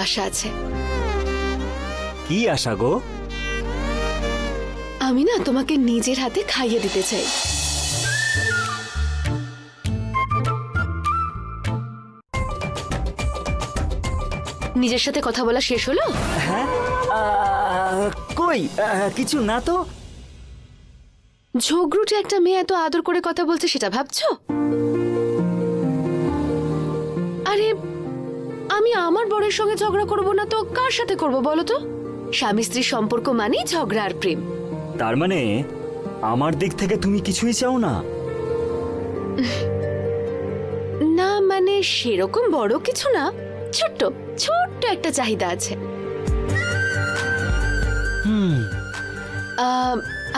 আশা আছে। কি আশা গো? আমি না তোমাকে নিজের হাতে খাইয়ে দিতে চাই। নিজের সাথে কথা বলা শেষ হলো? হ্যাঁ, কই কিছু না তো। ঝগড়ুটে একটা মেয়ে এত আদর করে কথা বলছে সেটা ভাবছো? আরে আমি আমার বরের সঙ্গে ঝগড়া করব না তো কার সাথে করব বলো তো? স্বামী স্ত্রীর সম্পর্ক মানেই ঝগড়া আর প্রেম। তার মানে আমার দিক থেকে তুমি কিছুই চাও না? না মানে সেরকম বড় কিছু না, ছোট্ট ছোট্ট একটা চাহিদা আছে।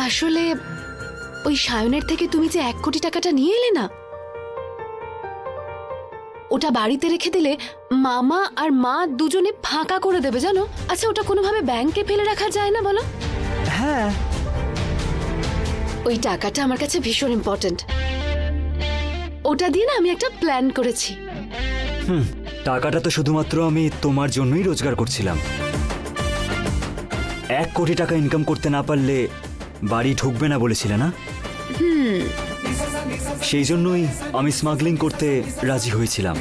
আসলে ওই সায়নের থেকে তুমি যে 1 কোটি টাকাটা নিয়ে এলে না, ওটা বাড়িতে রেখে দিলে মামা আর মা দুজনে ফাঁকা করে দেবে জানো। আচ্ছা ওটা কোনোভাবে ব্যাংকে ফেলে রাখা যায় না বলো? হ্যাঁ, ওই টাকাটা আমার কাছে ভীষণ ইম্পর্ট্যান্ট। ওটা দিয়ে না আমি একটা প্ল্যান করেছি। টাকাটা তো শুধুমাত্র আমি তোমার জন্যই রোজগার করছিলাম। 1 কোটি টাকা ইনকাম করতে না পারলে বাড়ি ঢুকবে না বলেছিলে না? সেই জন্যই আমি স্মাগলিং করতে রাজি হয়েছিলাম।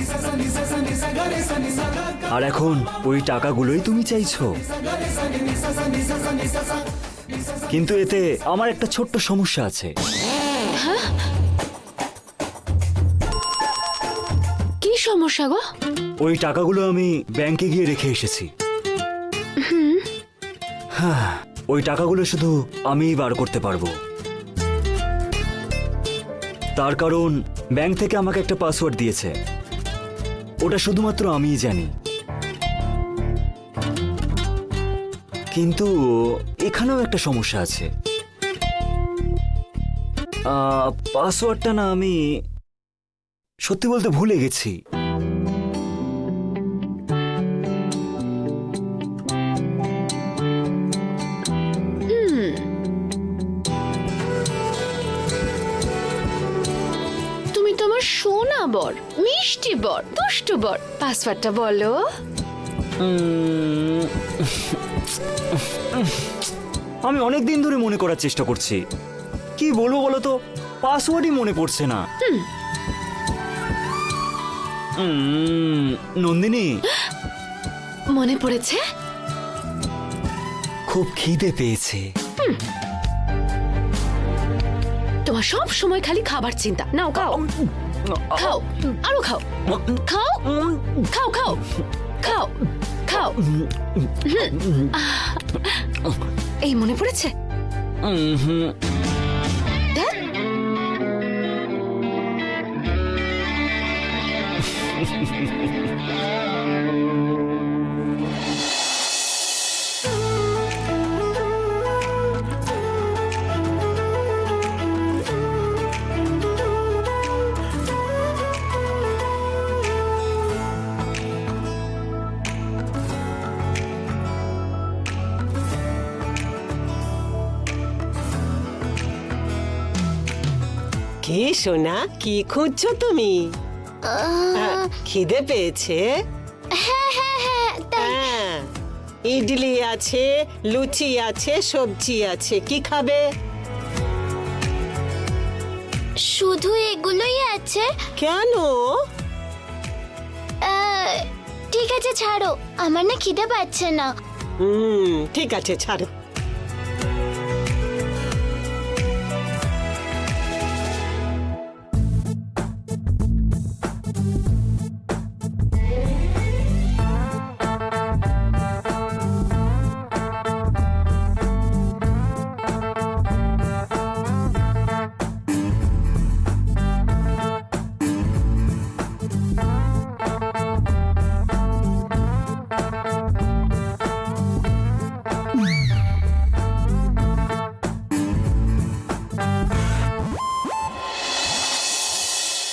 আর এখন ওই টাকাগুলোই তুমি চাইছো। কিন্তু এতে আমার একটা ছোট্ট সমস্যা আছে। কি সমস্যা গো? ওই টাকাগুলো আমি ব্যাংকে গিয়ে রেখে এসেছি। হ্যাঁ, ওই টাকাগুলো শুধু আমিই বার করতে পারবো। তার কারণ ব্যাংক থেকে আমাকে একটা পাসওয়ার্ড দিয়েছে, ওটা শুধুমাত্র আমিই জানি। কিন্তু এখানেও একটা সমস্যা আছে। পাসওয়ার্ডটা না আমি সত্যি বলতে ভুলে গেছি। তুমি তোমার সোনা বর, মিষ্টি বর, দুষ্টু বর, পাসওয়ার্ডটা বলো। আমি অনেক দিন ধরে মনে করার চেষ্টা করছি, কি বলবো বলো তো, পাসওয়ার্ডই মনে পড়ছে না। নন্দিনী, মনে পড়েছে? খুব খিদে পেয়েছে। তোমার সব সময় খালি খাবার চিন্তা। নাও খাও, খাও, আরো খাও, খাও, খাও, খাও, খাও, খাও। এই মনে পড়েছে? ধ্যাৎ। কি সোনা, কি খুঁজছো তুমি? খিদে পেয়েছে? হ্যাঁ, ইডলি আছে, লুচি আছে, সবজি আছে, কি খাবে? শুধু এগুলোই আছে? কেন? ঠিক আছে ছাড়ো, আমার না খিদে পাচ্ছে না। ঠিক আছে ছাড়ো।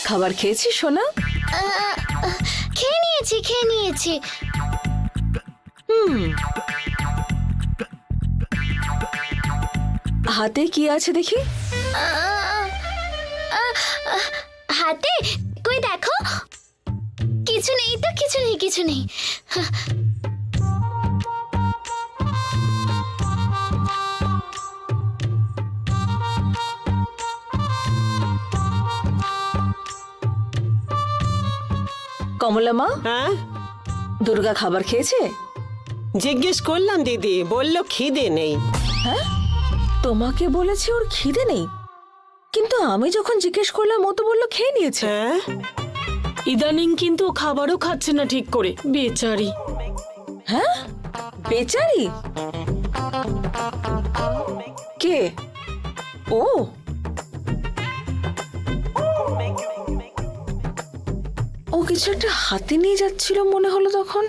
খাবার খেয়েছিস সোনা? খেয়ে নিয়েছি, খেয়ে নিয়েছি। হাতে কি আছে দেখি? হাতে কই দেখো, কিছু নেই তো, কিছু নেই, কিছু নেই। কমলা মা, হ্যাঁ, দুর্গা খাবার খেয়েছে? জিজ্ঞেস করলাম দিদি, বলল খিদে নেই। তোমাকে বলেছে ওর খিদে নেই, কিন্তু আমি যখন জিজ্ঞেস করলাম ও তো বললো খেয়ে নিয়েছে। হ্যাঁ, ইদানিং কিন্তু ও খাবারও খাচ্ছে না ঠিক করে, বেচারি। হ্যাঁ, বেচারি? কে ও? ও কিছু একটা হাতে নিয়ে যাচ্ছিল মনে হলো তখন।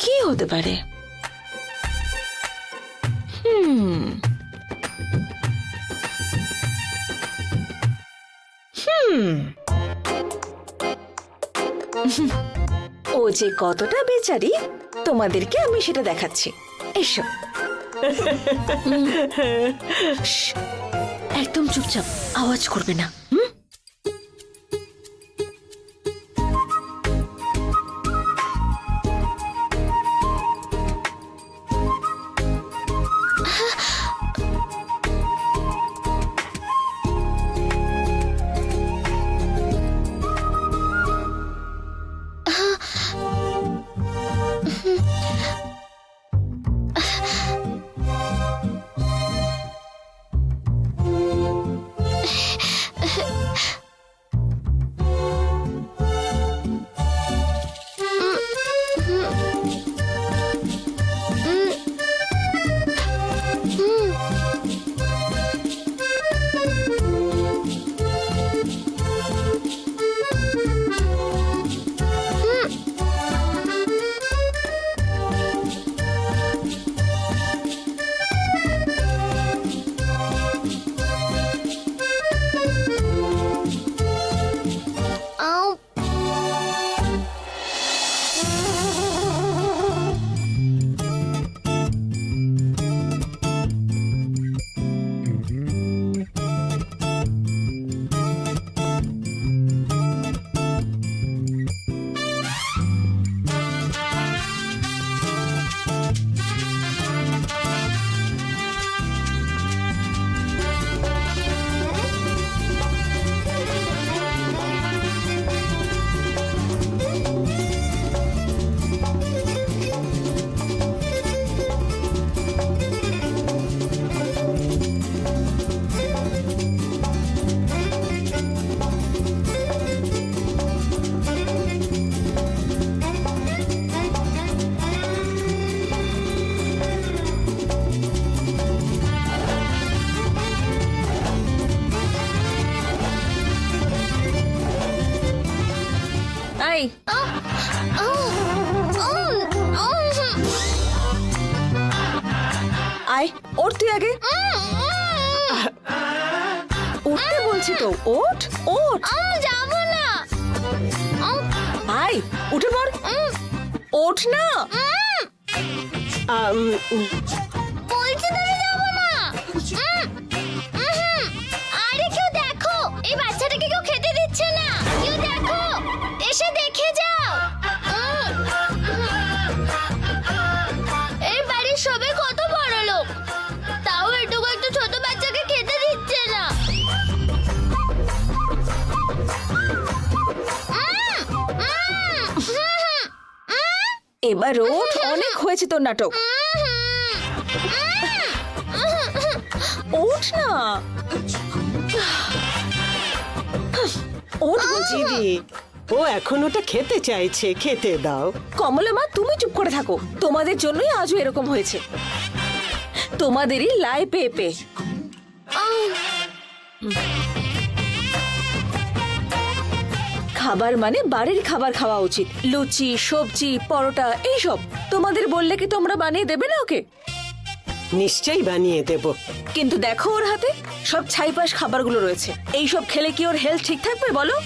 কি হতে পারে? ও যে কতটা বেচারি তোমাদেরকে আমি সেটা দেখাচ্ছি। এসো। শ্, একদম চুপচাপ, আওয়াজ করবে না। হুম? আউ, আই, আয়, ওঠ তুই আগে। উঠতে বলছি তো, ওঠ ওঠ। যাবো না। আয়, উঠে পড়। ওঠ না। বলছি তো আমি যাবো না। আরে কেউ দেখো, এই বাচ্চাটাকে কেউ খেতে দিচ্ছে না। কেউ দেখো, এসে দেখে যাও। এই বাড়ির সবাই কত বড় লোক, তাও এটুকু একটা ছোট বাচ্চাকে খেতে দিচ্ছে না। এবার ওঠ, অনেক হয়েছে তোর নাটক। ওঠ না। ওঠ বলছি। দিদি, ও এখন ওটা খেতে চাইছে, খেতে দাও। কমলা মা, তুমি চুপ করে থাকো। তোমাদের জন্যই আজও এরকম হয়েছে, তোমাদেরই লাই পেয়ে পেয়ে। খাবার মানে বাড়ির খাবার খাওয়া উচিত। লুচি, সবজি, পরোটা এইসব তোমাদের বললে কি তোমরা বানিয়ে দেবে না ওকে? নিশ্চয়ই বানিয়ে দেব। কিন্তু দেখো ওর হাতে সব ছাইপাশ খাবারগুলো রয়েছে। এইসব খেলে কি ওর হেলথ ঠিক থাকবে বলো?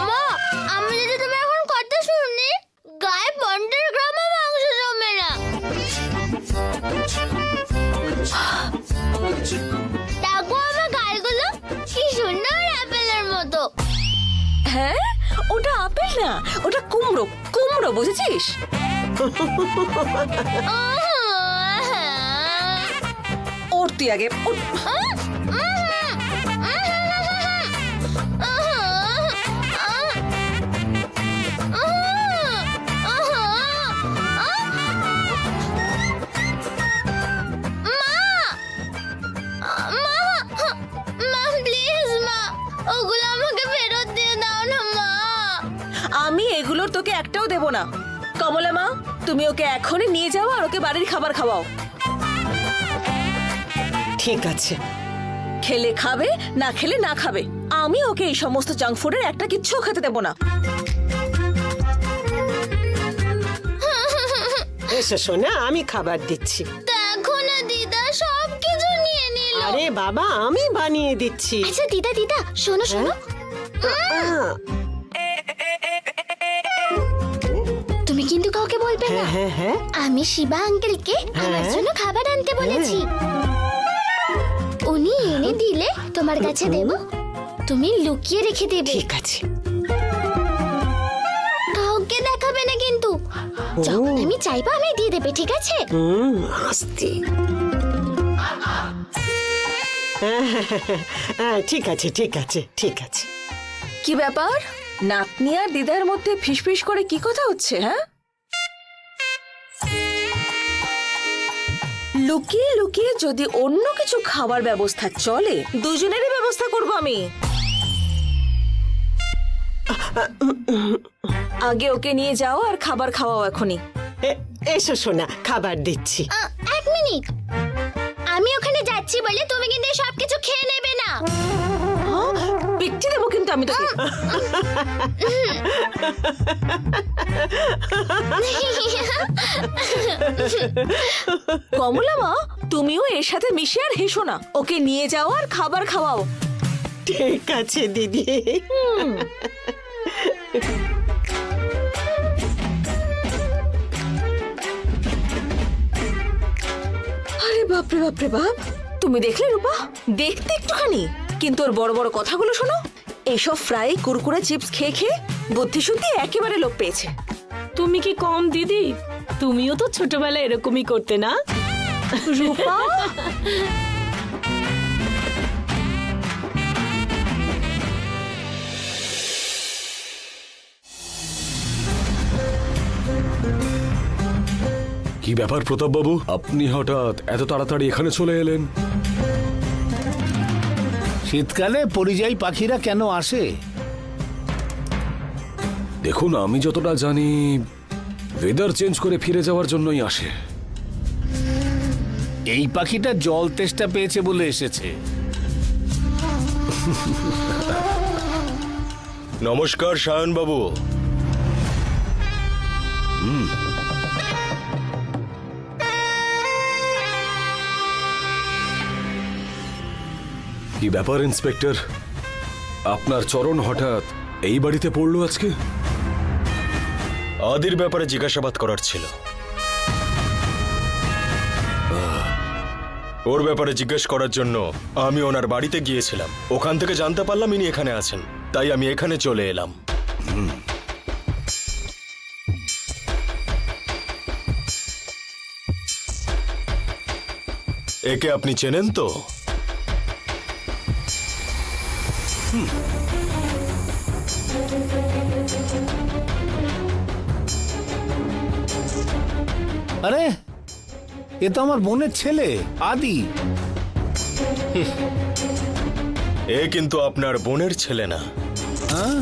মা, আমি যদি তুমি এখন কথা শুনি, গায়ে 50 গ্রামও মাংস জমে না। দেখো আমার গালগুলো কি সুন্দর আপেলের মতো। হ্যাঁ, ওটা আপেল না, ওটা কুমড়ো। কুমড়ো, বুঝেছিস? ওঠ তুই আগে উঠ। আমি এগুলোর তোকে একটাও দেব না। কমলা মা, তুমি ওকে এখনই নিয়ে যাও আর ওকে বাড়ির খাবার খাওয়াও। ঠিক আছে। খেলে খাবে, না খেলে না খাবে। আমি ওকে এই সমস্ত জাঙ্ক ফুডের একটা কিচ্ছু খেতে দেব না। এসো সোনা, আমি খাবার দিচ্ছি। দেখো না দিদা সবকিছু নিয়ে নিল। আরে বাবা, আমি বানিয়ে দিচ্ছি। আচ্ছা দিদা দিদা শোনো শোনো, আহ, তুমি কিন্তু কাউকে বলবে না। হ্যাঁ হ্যাঁ, আমি শিবা আঙ্কেলকে আমার হ্যাঁ? জন্য খাবার আনতে বলেছি। উনি এনে দিলে তোমার কাছে দেব, তুমি লুকিয়ে রেখে দেবে। ঠিক আছে। কাউকে দেখাবে না কিন্তু। যখন আমি চাইবো আমি দিয়ে দেবে, ঠিক আছে? আস্তে। ঠিক আছে ঠিক আছে ঠিক আছে। কি ব্যাপার, নাতনি আর দিদার মধ্যে ফিসফিস করে কি কথা হচ্ছে? হ্যাঁ, লুকিয়ে লুকিয়ে যদি অন্য কিছু খাবার ব্যবস্থা চলে, দুজনেরই ব্যবস্থা করব আমি। আগে ওকে নিয়ে যাও আর খাবার খাওয়াও এখনই। এসো সোনা, খাবার দিচ্ছি। এক মিনিট, আমি ওখানে যাচ্ছি বলে তুমি কিন্তু সবকিছু খেয়ে নেবে না। পিচ্ছি দেবো কিন্তু আমি তোকে। কমলা মা, তুমিও এর সাথে মিশে আর হেসো না। ওকে নিয়ে যাও আর খাবার খাওয়াও। ঠিক আছে দিদি। আরে বাপরে বাপরে বাপ, তুমি দেখলে রূপা? দেখতে একটুখানি, কিন্তু ওর বড় বড় কথাগুলো শোনো। এইসব ফ্রাই কুরকুরে চিপস খেয়ে খেয়ে বুদ্ধি শুদ্ধি একেবারে লোপ পেয়েছে। তুমি কি কম দিদি? তুমিও তো ছোটবেলায় এরকমই করতে না? রূপা, কি ব্যাপার প্রতাপ বাবু, আপনি হঠাৎ এত তাড়াতাড়ি এখানে চলে এলেন? শীতকালে পরিযায়ী পাখিরা কেন আসে? দেখুন, আমি যতটা জানি ওয়েদার চেঞ্জ করে ফিরে যাওয়ার জন্যই আসে। এই পাখিটা জল তেষ্টা পেয়েছে বলে এসেছে। নমস্কার সায়ন বাবু। কি ব্যাপার ইন্সপেক্টর, আপনার চরণ হঠাৎ এই বাড়িতে পড়লো আজকে? আদির ব্যাপারে জিজ্ঞাসাবাদ করার ছিল। ওর ব্যাপারে জিজ্ঞেস করার জন্য আমি ওনার বাড়িতে গিয়েছিলাম। ওখান থেকে জানতে পারলাম ইনি এখানে আছেন, তাই আমি এখানে চলে এলাম। একে আপনি চেনেন তো? আরে, এ তো আমার বোনের ছেলে আদি। এ কিন্তু আপনার বোনের ছেলে না, হ্যাঁ?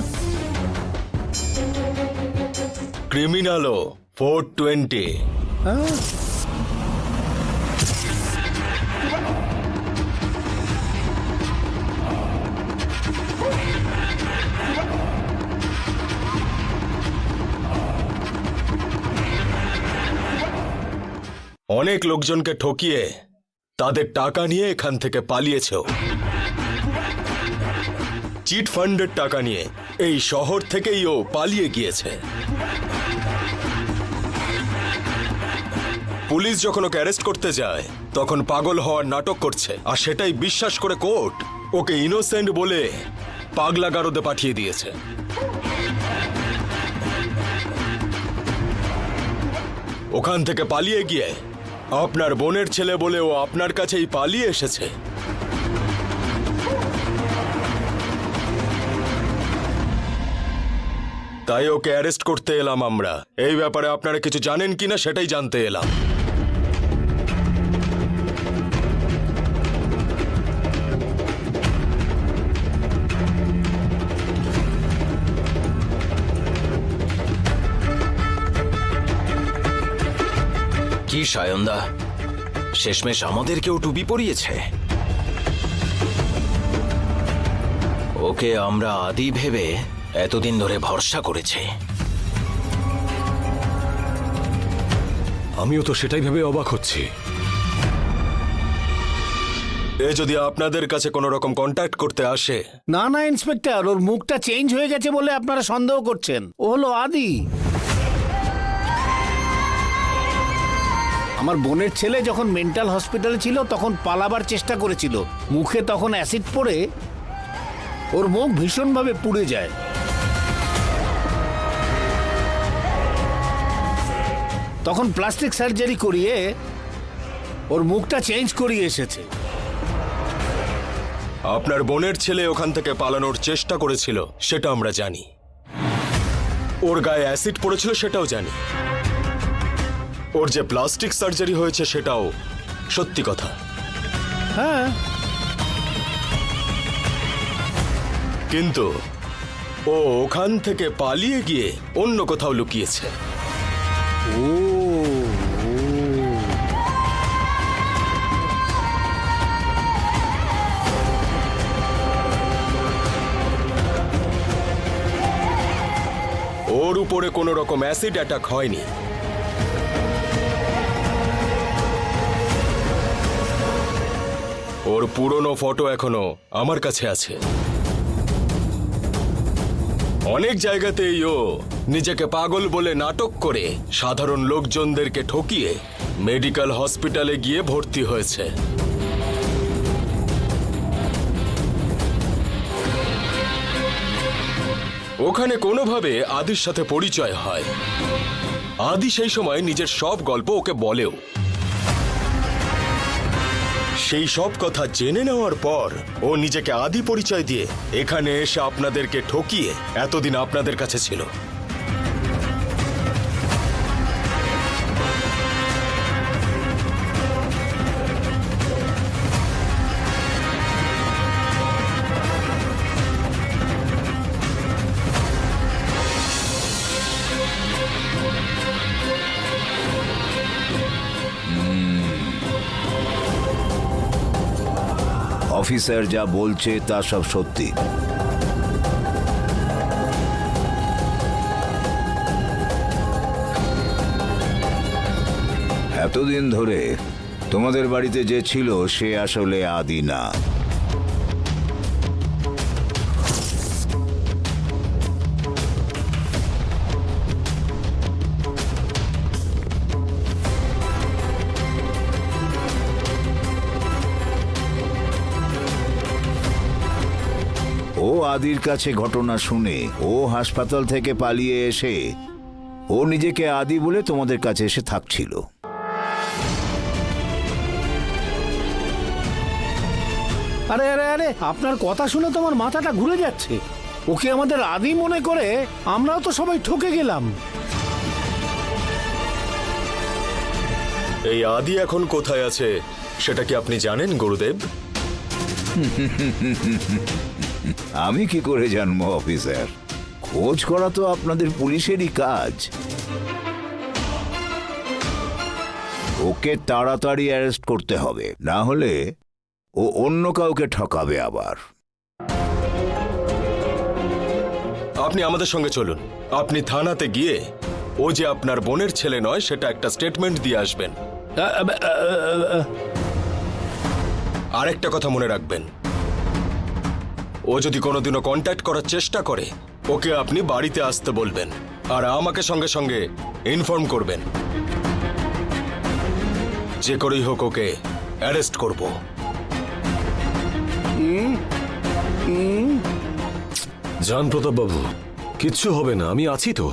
ক্রিমিনালও 420। হ্যাঁ? অনেক লোকজনকে ঠকিয়ে তাদের টাকা নিয়ে এখান থেকে পালিয়েছে। চিট ফান্ডের টাকা নিয়ে এই শহর থেকেই ও পালিয়ে গিয়েছে। পুলিশ যখন ওকে অ্যারেস্ট করতে যায় তখন পাগল হওয়ার নাটক করছে, আর সেটাই বিশ্বাস করে কোর্ট ওকে ইনোসেন্ট বলে পাগলা গারদে পাঠিয়ে দিয়েছে। ওখান থেকে পালিয়ে গিয়ে আপনার বোনের ছেলে বলে ও আপনার কাছেই পালিয়ে এসেছে। তাই ওকে অ্যারেস্ট করতে এলাম আমরা। এই ব্যাপারে আপনারা কিছু জানেন কিনা সেটাই জানতে এলাম। কি সায়নদা, শেষমেশ আমাদেরকেও টুপি পরিয়েছে। ওকে আমরা আদি ভেবে এতদিন ধরে ভরসা করেছি। আমিও তো সেটাই ভেবে অবাক হচ্ছি। এ যদি আপনাদের কাছে কোনো রকম কন্ট্যাক্ট করতে আসে। না না ইন্সপেক্টর, ওর মুখটা চেঞ্জ হয়ে গেছে বলে আপনারা সন্দেহ করছেন। ও হলো আদি। আমার বোনের ছেলে যখন মেন্টাল হসপিটালে ছিল তখন পালাবার চেষ্টা করেছিল। মুখে তখন অ্যাসিড পড়ে ওর মুখ ভীষণভাবে পুড়ে যায়। তখন প্লাস্টিক সার্জারি করিয়ে ওর মুখটা চেঞ্জ করিয়ে এসেছে। আপনার বোনের ছেলে ওখান থেকে পালানোর চেষ্টা করেছিল সেটা আমরা জানি। ওর গায়ে অ্যাসিড পড়েছিল সেটাও জানি। ওর যে প্লাস্টিক সার্জারি হয়েছে সেটাও সত্যি কথা। হ্যাঁ, কিন্তু ও ওখান থেকে পালিয়ে গিয়ে অন্য কোথাও লুকিয়েছে। ওর উপরে কোনো রকম অ্যাসিড অ্যাটাক হয়নি। ওর পুরনো ফটো এখনো আমার কাছে আছে। অনেক জায়গাতেই ও নিজেকে পাগল বলে নাটক করে সাধারণ লোকজনদেরকে ঠকিয়ে মেডিকেল হসপিটালে গিয়ে ভর্তি হয়েছে। ওখানে কোনোভাবে আদির সাথে পরিচয় হয়। আদি সেই সময় নিজের সব গল্প ওকে বলেও। সেই সব কথা জেনে নেওয়ার পর ও নিজেকে আদি পরিচয় দিয়ে এখানে এসে আপনাদেরকে ঠকিয়ে এতদিন আপনাদের কাছে ছিল। অফিসার যা বলছে তা সব সত্যি। এতদিন ধরে তোমাদের বাড়িতে যে ছিল সে আসলে আদি না। ও আদির কাছে ঘটনা শুনে ও হাসপাতাল থেকে পালিয়ে এসে ও নিজেকে আদি বলে তোমাদের কাছে এসে থাকছিল। আরে আরে আরে, আপনার কথা শুনে তো আমার মাথাটা ঘুরে যাচ্ছে। ওকে আমাদের আদি মনে করে আমরাও তো সবাই ঠকে গেলাম। এই আদি এখন কোথায় আছে সেটা কি আপনি জানেন গুরুদেব? আমি কি করে জানবো অফিসার? খোঁজ করা তো আপনাদের পুলিশেরই কাজ। ওকে তাড়াতাড়ি অ্যারেস্ট করতে হবে, না হলে ও অন্য কাউকে ঠকাবে আবার। আপনি আমাদের সঙ্গে চলুন। আপনি থানাতে গিয়ে ও যে আপনার বোনের ছেলে নয় সেটা একটা স্টেটমেন্ট দিয়ে আসবেন। আরেকটা কথা মনে রাখবেন, ও যদি কোনোদিনও কন্ট্যাক্ট করার চেষ্টা করে ওকে আপনি বাড়িতে আসতে বলবেন আর আমাকে সঙ্গে সঙ্গে ইনফর্ম করবেন। যে করেই হোক ওকে অ্যারেস্ট করব। জান প্রতাপ বাবু, কিচ্ছু হবে না, আমি আছি তো।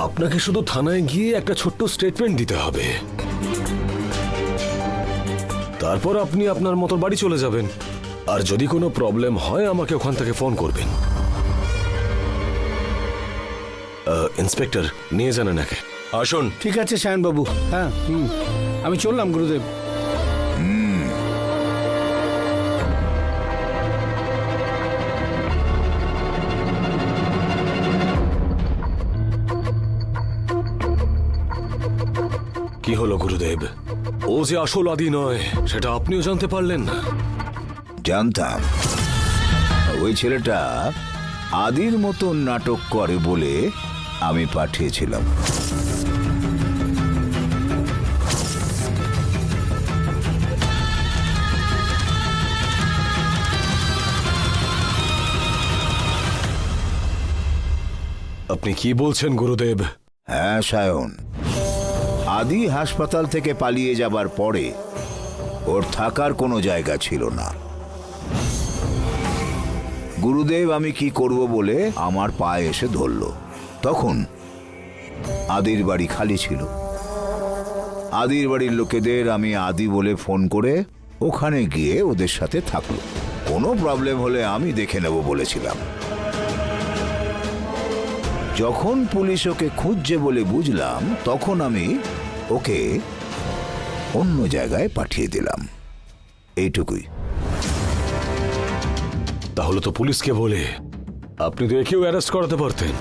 আপনাকে শুধু থানায় গিয়ে একটা ছোট্ট স্টেটমেন্ট দিতে হবে, তারপর আপনি আপনার মতো বাড়ি চলে যাবেন। আর যদি কোনো প্রবলেম হয় আমাকে ওখান থেকে ফোন করবেন। ইন্সপেক্টর, নিয়ে যান এনাকে। আসুন। ঠিক আছে সায়নবাবু, হ্যাঁ আমি চললাম গুরুদেব। কি হলো গুরুদেব? ও যে আসল আদি নয় সেটা আপনিও জানতে পারলেন না? জানতাম ওই ছেলেটা আদির মতো নাটক করে বলে আমি পাঠিয়েছিলাম। আপনি কি বলছেন গুরুদেব? হ্যাঁ সায়ন, আদি হাসপাতাল থেকে পালিয়ে যাবার পরে ওর থাকার কোনো জায়গা ছিল না। গুরুদেব আমি কি করব বলে আমার পায়ে এসে ধরল। তখন আদির বাড়ি খালি ছিল। আদির বাড়ির লোকেদের আমি আদি বলে ফোন করে ওখানে গিয়ে ওদের সাথে থাকলো। কোনো প্রবলেম হলে আমি দেখে নেব বলেছিলাম। যখন পুলিশ ওকে খুঁজছে বলে বুঝলাম, তখন আমি ওকে অন্য জায়গায় পাঠিয়ে দিলাম। এইটুকুই। তাহলে তো পুলিশকে বলে আপনি তো একেও অ্যারেস্ট করাতে পারতেন।